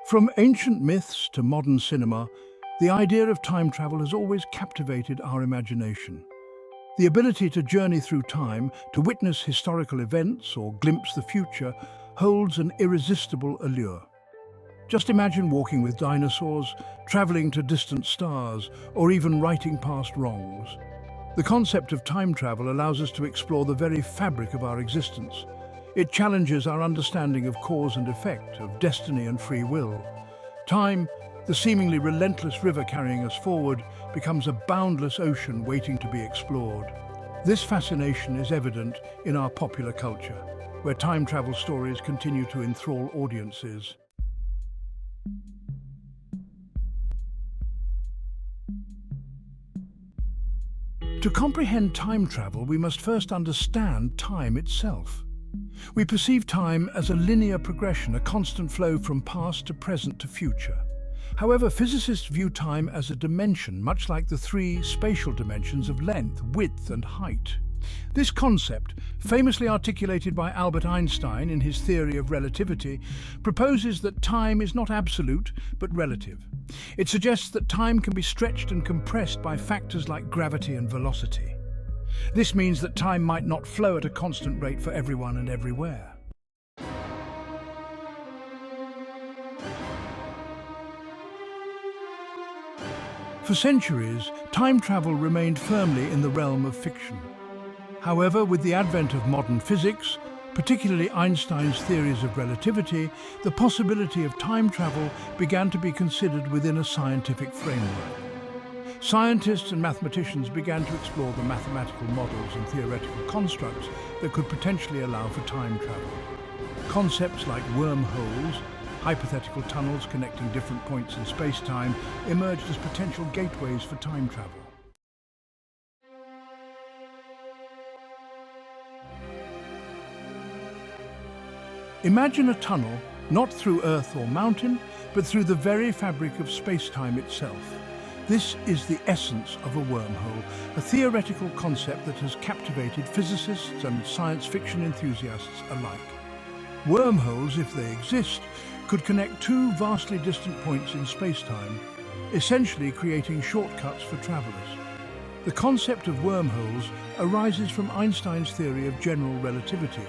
From ancient myths to modern cinema, the idea of time travel has always captivated our imagination. The ability to journey through time, to witness historical events or glimpse the future, holds an irresistible allure. Just imagine walking with dinosaurs, traveling to distant stars, or even writing past wrongs. The concept of time travel allows us to explore the very fabric of our existence. It challenges our understanding of cause and effect, of destiny and free will. Time, the seemingly relentless river carrying us forward, becomes a boundless ocean waiting to be explored. This fascination is evident in our popular culture, where time travel stories continue to enthrall audiences. To comprehend time travel, we must first understand time itself. We perceive time as a linear progression, a constant flow from past to present to future. However, physicists view time as a dimension, much like the three spatial dimensions of length, width, and height. This concept, famously articulated by Albert Einstein in his theory of relativity, proposes that time is not absolute, but relative. It suggests that time can be stretched and compressed by factors like gravity and velocity. This means that time might not flow at a constant rate for everyone and everywhere. For centuries, time travel remained firmly in the realm of fiction. However, with the advent of modern physics, particularly Einstein's theories of relativity, the possibility of time travel began to be considered within a scientific framework. Scientists and mathematicians began to explore the mathematical models and theoretical constructs that could potentially allow for time travel. Concepts like wormholes, hypothetical tunnels connecting different points in space-time, emerged as potential gateways for time travel. Imagine a tunnel, not through Earth or mountain, but through the very fabric of space-time itself. This is the essence of a wormhole, a theoretical concept that has captivated physicists and science fiction enthusiasts alike. Wormholes, if they exist, could connect two vastly distant points in space-time, essentially creating shortcuts for travelers. The concept of wormholes arises from Einstein's theory of general relativity,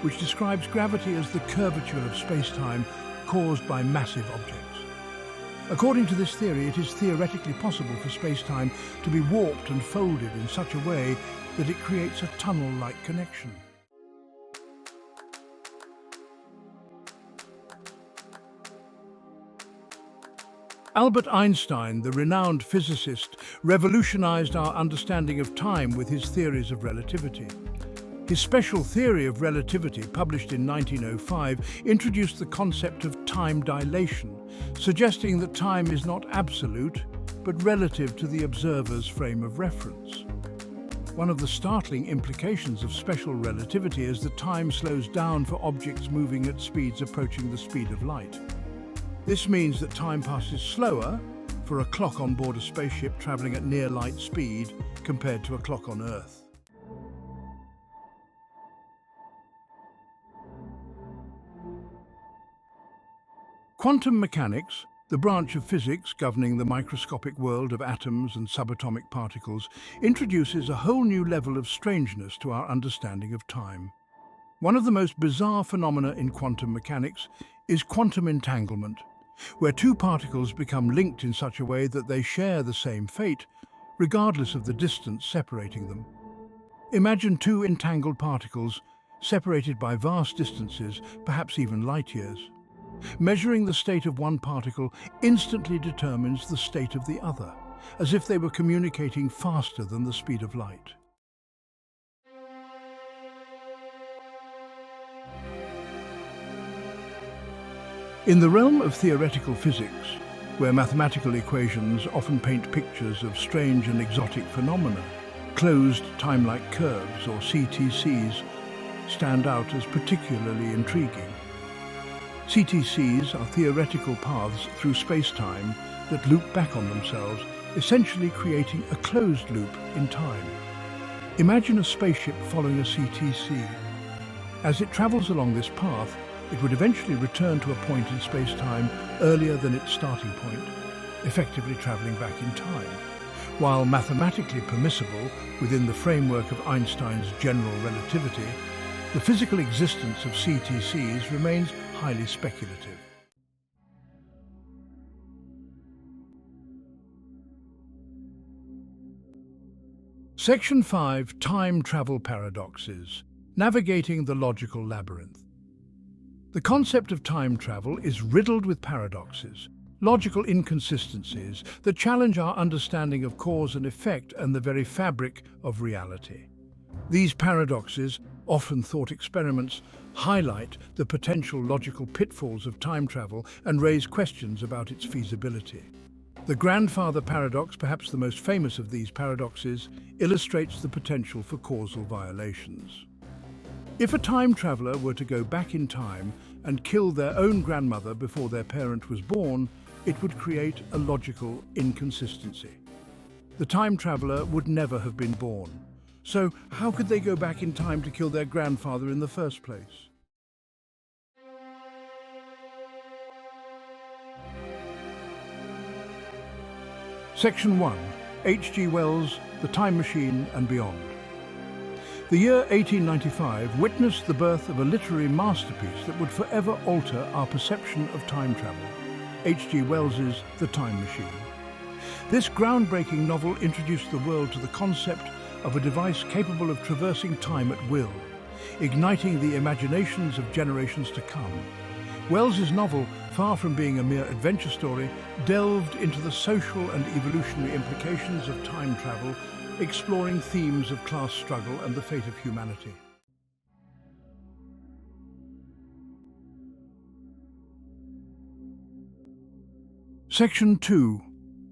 which describes gravity as the curvature of space-time caused by massive objects. According to this theory, it is theoretically possible for space-time to be warped and folded in such a way that it creates a tunnel-like connection. Albert Einstein, the renowned physicist, revolutionized our understanding of time with his theories of relativity. His special theory of relativity, published in 1905, introduced the concept of time dilation, suggesting that time is not absolute, but relative to the observer's frame of reference. One of the startling implications of special relativity is that time slows down for objects moving at speeds approaching the speed of light. This means that time passes slower for a clock on board a spaceship traveling at near light speed compared to a clock on Earth. Quantum mechanics, the branch of physics governing the microscopic world of atoms and subatomic particles, introduces a whole new level of strangeness to our understanding of time. One of the most bizarre phenomena in quantum mechanics is quantum entanglement, where two particles become linked in such a way that they share the same fate, regardless of the distance separating them. Imagine two entangled particles separated by vast distances, perhaps even light years. Measuring the state of one particle instantly determines the state of the other, as if they were communicating faster than the speed of light. In the realm of theoretical physics, where mathematical equations often paint pictures of strange and exotic phenomena, closed time-like curves, or CTCs, stand out as particularly intriguing. CTCs are theoretical paths through space-time that loop back on themselves, essentially creating a closed loop in time. Imagine a spaceship following a CTC. As it travels along this path, it would eventually return to a point in space-time earlier than its starting point, effectively travelling back in time. While mathematically permissible within the framework of Einstein's general relativity, the physical existence of CTCs remains highly speculative. Section 5. Time Travel Paradoxes. Navigating the Logical Labyrinth. The concept of time travel is riddled with paradoxes, logical inconsistencies that challenge our understanding of cause and effect and the very fabric of reality. These paradoxes, often thought experiments, highlight the potential logical pitfalls of time travel and raise questions about its feasibility. The grandfather paradox, perhaps the most famous of these paradoxes, illustrates the potential for causal violations. If a time traveler were to go back in time and kill their own grandmother before their parent was born, it would create a logical inconsistency. The time traveler would never have been born. So how could they go back in time to kill their grandfather in the first place? Section 1. H.G. Wells, The Time Machine and Beyond. The year 1895 witnessed the birth of a literary masterpiece that would forever alter our perception of time travel, H.G. Wells's The Time Machine. This groundbreaking novel introduced the world to the concept of a device capable of traversing time at will, igniting the imaginations of generations to come. Wells's novel, far from being a mere adventure story, delved into the social and evolutionary implications of time travel, exploring themes of class struggle and the fate of humanity. Section 2.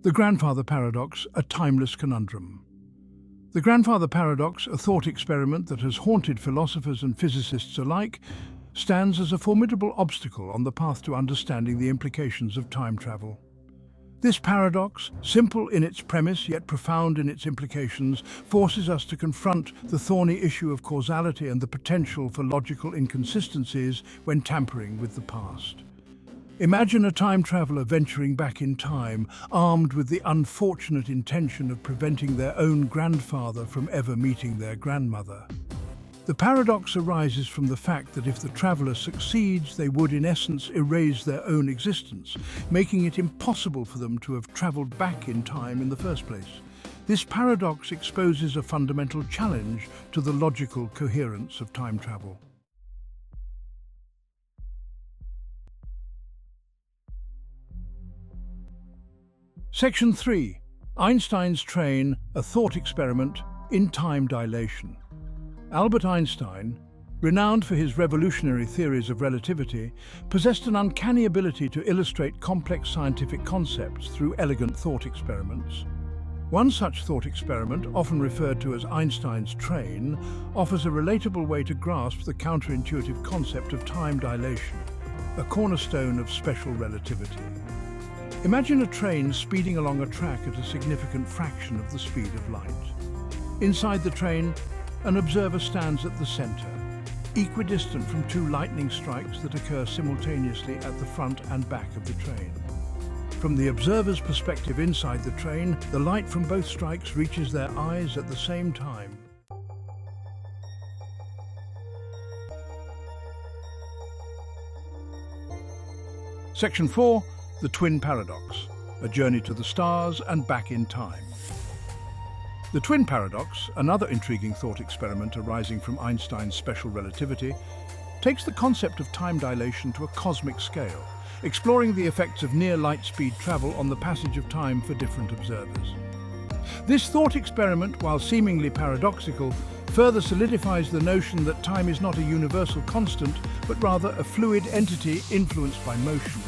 The Grandfather Paradox, a Timeless Conundrum. The Grandfather Paradox, a thought experiment that has haunted philosophers and physicists alike, stands as a formidable obstacle on the path to understanding the implications of time travel. This paradox, simple in its premise yet profound in its implications, forces us to confront the thorny issue of causality and the potential for logical inconsistencies when tampering with the past. Imagine a time traveler venturing back in time, armed with the unfortunate intention of preventing their own grandfather from ever meeting their grandmother. The paradox arises from the fact that if the traveler succeeds, they would in essence erase their own existence, making it impossible for them to have traveled back in time in the first place. This paradox exposes a fundamental challenge to the logical coherence of time travel. Section 3. Einstein's Train, a Thought Experiment in Time Dilation. Albert Einstein, renowned for his revolutionary theories of relativity, possessed an uncanny ability to illustrate complex scientific concepts through elegant thought experiments. One such thought experiment, often referred to as Einstein's Train, offers a relatable way to grasp the counterintuitive concept of time dilation, a cornerstone of special relativity. Imagine a train speeding along a track at a significant fraction of the speed of light. Inside the train, an observer stands at the center, equidistant from two lightning strikes that occur simultaneously at the front and back of the train. From the observer's perspective inside the train, the light from both strikes reaches their eyes at the same time. Section 4. The Twin Paradox, a journey to the stars and back in time. The twin paradox, another intriguing thought experiment arising from Einstein's special relativity, takes the concept of time dilation to a cosmic scale, exploring the effects of near light-speed travel on the passage of time for different observers. This thought experiment, while seemingly paradoxical, further solidifies the notion that time is not a universal constant, but rather a fluid entity influenced by motion.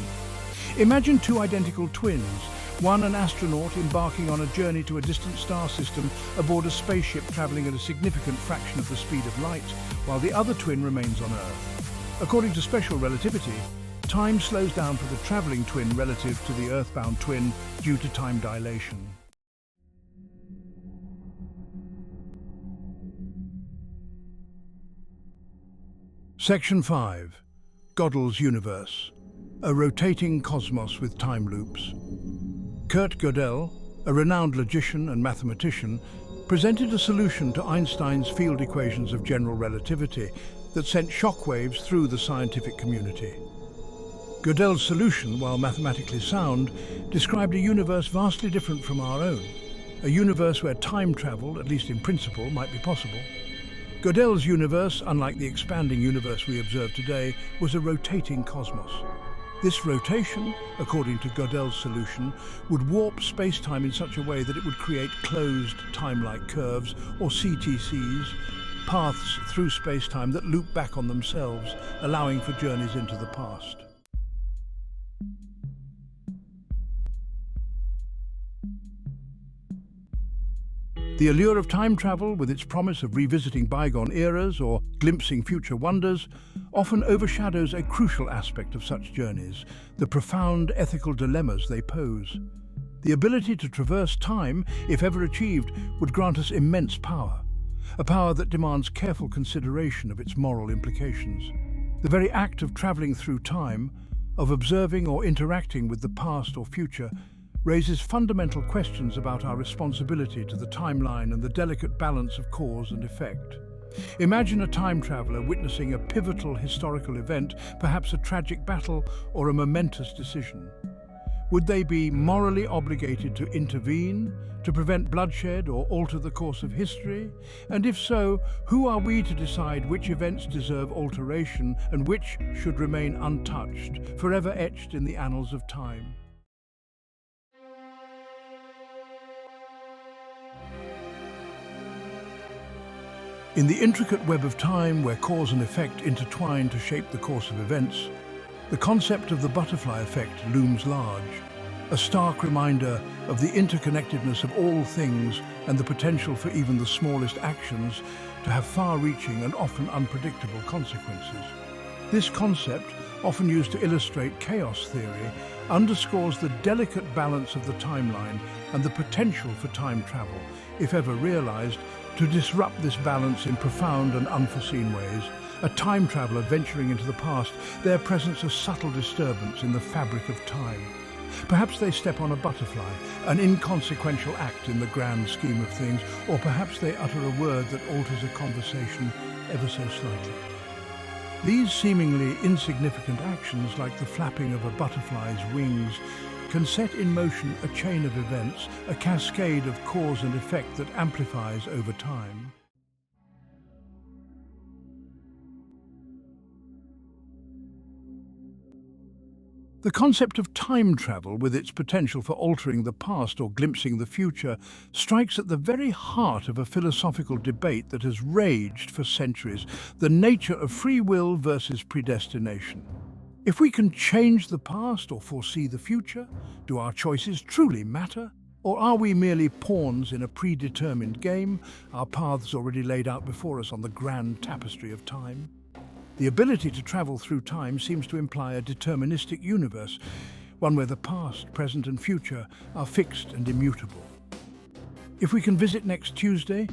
Imagine two identical twins, one an astronaut embarking on a journey to a distant star system aboard a spaceship traveling at a significant fraction of the speed of light, while the other twin remains on Earth. According to special relativity, time slows down for the traveling twin relative to the earthbound twin due to time dilation. Section 5. Gödel's universe, a rotating cosmos with time loops. Kurt Gödel, a renowned logician and mathematician, presented a solution to Einstein's field equations of general relativity that sent shockwaves through the scientific community. Gödel's solution, while mathematically sound, described a universe vastly different from our own, a universe where time travel, at least in principle, might be possible. Gödel's universe, unlike the expanding universe we observe today, was a rotating cosmos. This rotation, according to Gödel's solution, would warp space-time in such a way that it would create closed time-like curves, or CTCs, paths through space-time that loop back on themselves, allowing for journeys into the past. The allure of time travel, with its promise of revisiting bygone eras or glimpsing future wonders, often overshadows a crucial aspect of such journeys, the profound ethical dilemmas they pose. The ability to traverse time, if ever achieved, would grant us immense power, a power that demands careful consideration of its moral implications. The very act of traveling through time, of observing or interacting with the past or future, raises fundamental questions about our responsibility to the timeline and the delicate balance of cause and effect. Imagine a time traveler witnessing a pivotal historical event, perhaps a tragic battle or a momentous decision. Would they be morally obligated to intervene, to prevent bloodshed or alter the course of history? And if so, who are we to decide which events deserve alteration and which should remain untouched, forever etched in the annals of time? In the intricate web of time, where cause and effect intertwine to shape the course of events, the concept of the butterfly effect looms large, a stark reminder of the interconnectedness of all things and the potential for even the smallest actions to have far-reaching and often unpredictable consequences. This concept, often used to illustrate chaos theory, underscores the delicate balance of the timeline and the potential for time travel, if ever realized, to disrupt this balance in profound and unforeseen ways. A time traveler venturing into the past, their presence a subtle disturbance in the fabric of time. Perhaps they step on a butterfly, an inconsequential act in the grand scheme of things, or perhaps they utter a word that alters a conversation ever so slightly. These seemingly insignificant actions, like the flapping of a butterfly's wings, can set in motion a chain of events, a cascade of cause and effect that amplifies over time. The concept of time travel, with its potential for altering the past or glimpsing the future, strikes at the very heart of a philosophical debate that has raged for centuries: the nature of free will versus predestination. If we can change the past or foresee the future, do our choices truly matter? Or are we merely pawns in a predetermined game, our paths already laid out before us on the grand tapestry of time? The ability to travel through time seems to imply a deterministic universe, one where the past, present and future are fixed and immutable. If we can visit next Tuesday,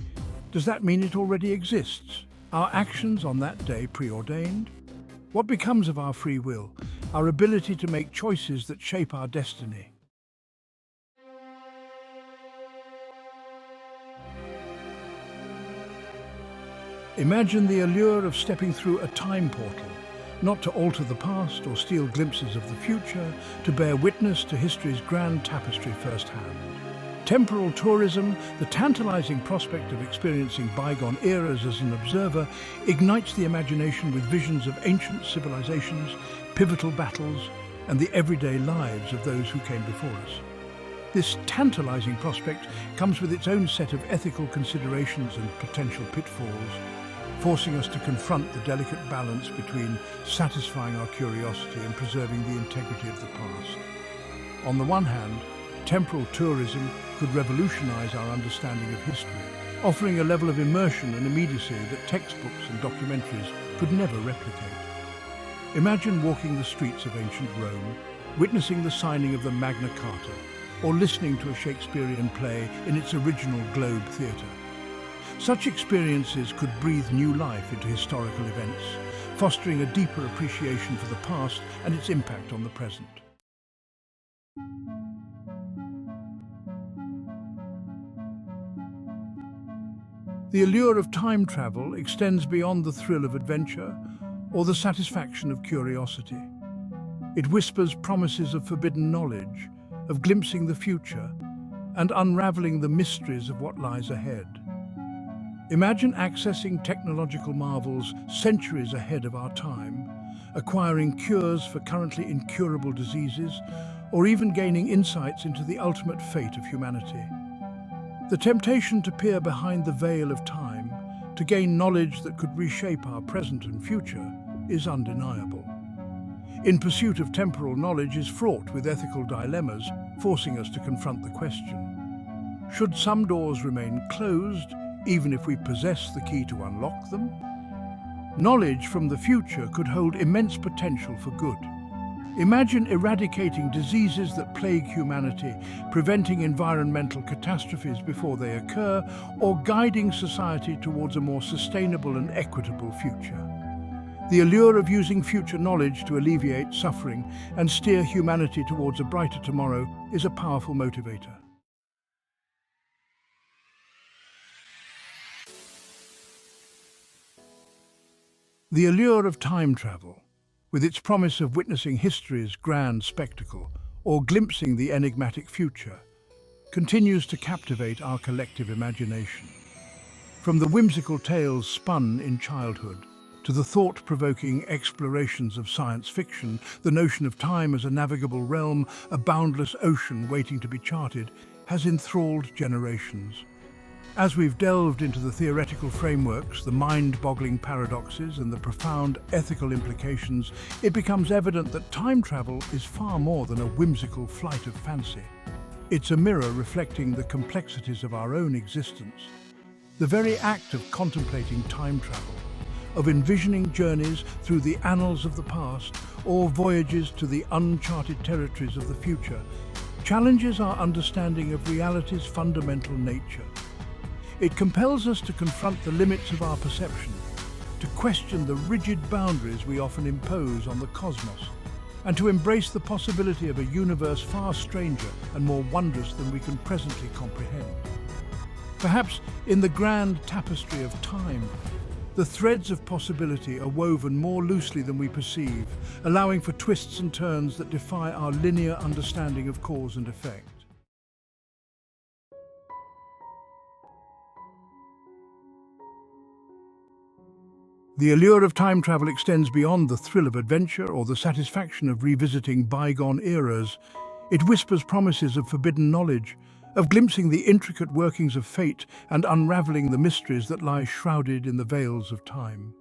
does that mean it already exists? Are actions on that day preordained? What becomes of our free will, our ability to make choices that shape our destiny? Imagine the allure of stepping through a time portal, not to alter the past or steal glimpses of the future, to bear witness to history's grand tapestry firsthand. Temporal tourism, the tantalizing prospect of experiencing bygone eras as an observer, ignites the imagination with visions of ancient civilizations, pivotal battles, and the everyday lives of those who came before us. This tantalizing prospect comes with its own set of ethical considerations and potential pitfalls, forcing us to confront the delicate balance between satisfying our curiosity and preserving the integrity of the past. On the one hand, temporal tourism could revolutionize our understanding of history, offering a level of immersion and immediacy that textbooks and documentaries could never replicate. Imagine walking the streets of ancient Rome, witnessing the signing of the Magna Carta, or listening to a Shakespearean play in its original Globe Theatre. Such experiences could breathe new life into historical events, fostering a deeper appreciation for the past and its impact on the present. The allure of time travel extends beyond the thrill of adventure or the satisfaction of curiosity. It whispers promises of forbidden knowledge, of glimpsing the future, and unraveling the mysteries of what lies ahead. Imagine accessing technological marvels centuries ahead of our time, acquiring cures for currently incurable diseases, or even gaining insights into the ultimate fate of humanity. The temptation to peer behind the veil of time, to gain knowledge that could reshape our present and future, is undeniable. In pursuit of temporal knowledge is fraught with ethical dilemmas, forcing us to confront the question: should some doors remain closed, even if we possess the key to unlock them? Knowledge from the future could hold immense potential for good. Imagine eradicating diseases that plague humanity, preventing environmental catastrophes before they occur, or guiding society towards a more sustainable and equitable future. The allure of using future knowledge to alleviate suffering and steer humanity towards a brighter tomorrow is a powerful motivator. The allure of time travel, with its promise of witnessing history's grand spectacle or glimpsing the enigmatic future, continues to captivate our collective imagination. From the whimsical tales spun in childhood to the thought-provoking explorations of science fiction, the notion of time as a navigable realm, a boundless ocean waiting to be charted, has enthralled generations. As we've delved into the theoretical frameworks, the mind-boggling paradoxes, and the profound ethical implications, it becomes evident that time travel is far more than a whimsical flight of fancy. It's a mirror reflecting the complexities of our own existence. The very act of contemplating time travel, of envisioning journeys through the annals of the past or voyages to the uncharted territories of the future, challenges our understanding of reality's fundamental nature. It compels us to confront the limits of our perception, to question the rigid boundaries we often impose on the cosmos, and to embrace the possibility of a universe far stranger and more wondrous than we can presently comprehend. Perhaps in the grand tapestry of time, the threads of possibility are woven more loosely than we perceive, allowing for twists and turns that defy our linear understanding of cause and effect. The allure of time travel extends beyond the thrill of adventure or the satisfaction of revisiting bygone eras. It whispers promises of forbidden knowledge, of glimpsing the intricate workings of fate and unraveling the mysteries that lie shrouded in the veils of time.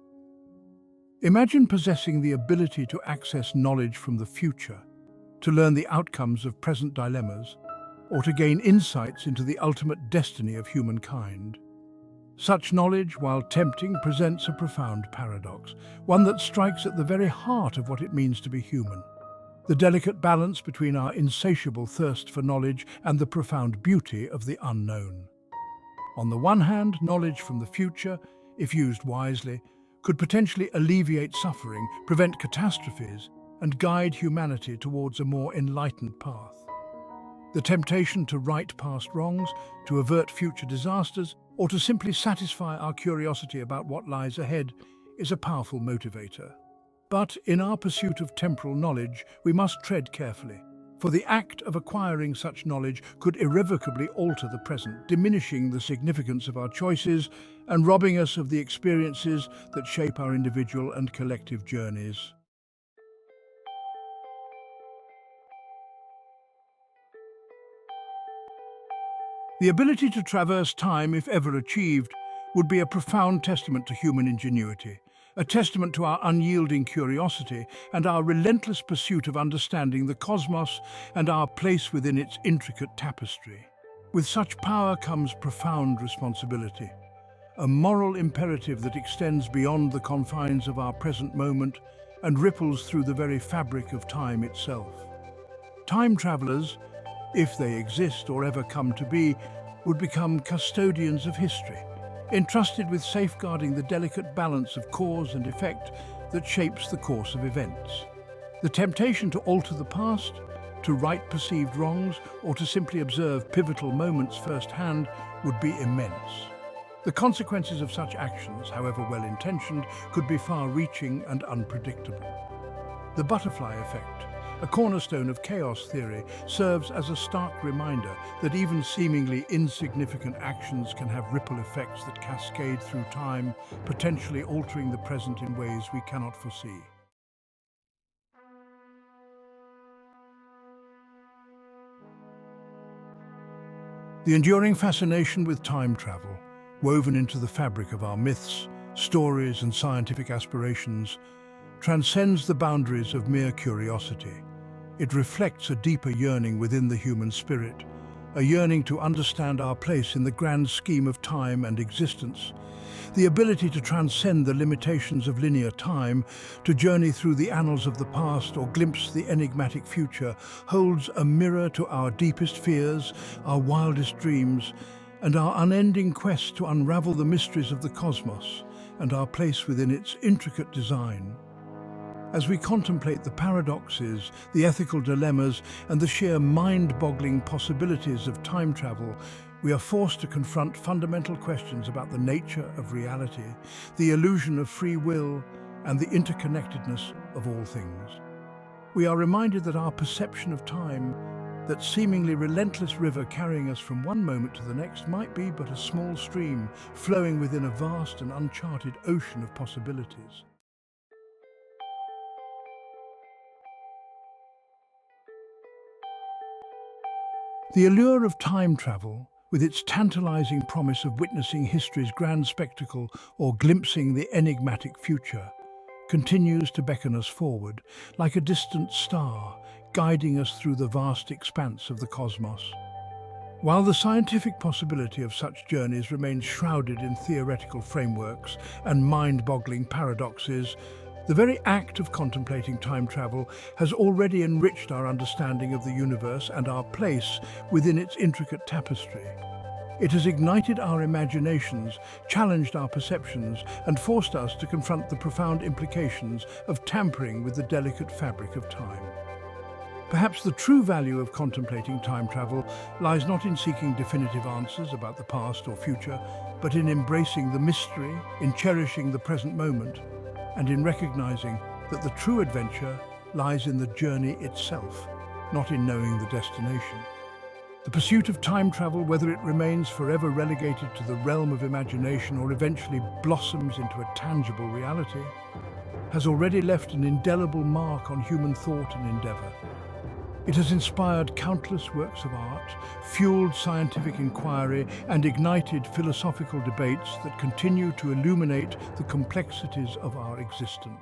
Imagine possessing the ability to access knowledge from the future, to learn the outcomes of present dilemmas, or to gain insights into the ultimate destiny of humankind. Such knowledge, while tempting, presents a profound paradox, one that strikes at the very heart of what it means to be human. The delicate balance between our insatiable thirst for knowledge and the profound beauty of the unknown. On the one hand, knowledge from the future, if used wisely, could potentially alleviate suffering, prevent catastrophes, and guide humanity towards a more enlightened path. The temptation to right past wrongs, to avert future disasters, or to simply satisfy our curiosity about what lies ahead is a powerful motivator. But in our pursuit of temporal knowledge, we must tread carefully, for the act of acquiring such knowledge could irrevocably alter the present, diminishing the significance of our choices and robbing us of the experiences that shape our individual and collective journeys. The ability to traverse time, if ever achieved, would be a profound testament to human ingenuity, a testament to our unyielding curiosity and our relentless pursuit of understanding the cosmos and our place within its intricate tapestry. With such power comes profound responsibility, a moral imperative that extends beyond the confines of our present moment and ripples through the very fabric of time itself. Time travelers, if they exist or ever come to be, would become custodians of history, entrusted with safeguarding the delicate balance of cause and effect that shapes the course of events. The temptation to alter the past, to right perceived wrongs, or to simply observe pivotal moments firsthand would be immense. The consequences of such actions, however well-intentioned, could be far-reaching and unpredictable. The butterfly effect, a cornerstone of chaos theory, serves as a stark reminder that even seemingly insignificant actions can have ripple effects that cascade through time, potentially altering the present in ways we cannot foresee. The enduring fascination with time travel, woven into the fabric of our myths, stories, and scientific aspirations, transcends the boundaries of mere curiosity. It reflects a deeper yearning within the human spirit, a yearning to understand our place in the grand scheme of time and existence. The ability to transcend the limitations of linear time, to journey through the annals of the past or glimpse the enigmatic future, holds a mirror to our deepest fears, our wildest dreams, and our unending quest to unravel the mysteries of the cosmos and our place within its intricate design. As we contemplate the paradoxes, the ethical dilemmas, and the sheer mind-boggling possibilities of time travel, we are forced to confront fundamental questions about the nature of reality, the illusion of free will, and the interconnectedness of all things. We are reminded that our perception of time, that seemingly relentless river carrying us from one moment to the next, might be but a small stream flowing within a vast and uncharted ocean of possibilities. The allure of time travel, with its tantalizing promise of witnessing history's grand spectacle or glimpsing the enigmatic future, continues to beckon us forward, like a distant star, guiding us through the vast expanse of the cosmos. While the scientific possibility of such journeys remains shrouded in theoretical frameworks and mind-boggling paradoxes, the very act of contemplating time travel has already enriched our understanding of the universe and our place within its intricate tapestry. It has ignited our imaginations, challenged our perceptions, and forced us to confront the profound implications of tampering with the delicate fabric of time. Perhaps the true value of contemplating time travel lies not in seeking definitive answers about the past or future, but in embracing the mystery, in cherishing the present moment, and in recognizing that the true adventure lies in the journey itself, not in knowing the destination. The pursuit of time travel, whether it remains forever relegated to the realm of imagination or eventually blossoms into a tangible reality, has already left an indelible mark on human thought and endeavor. It has inspired countless works of art, fueled scientific inquiry, and ignited philosophical debates that continue to illuminate the complexities of our existence.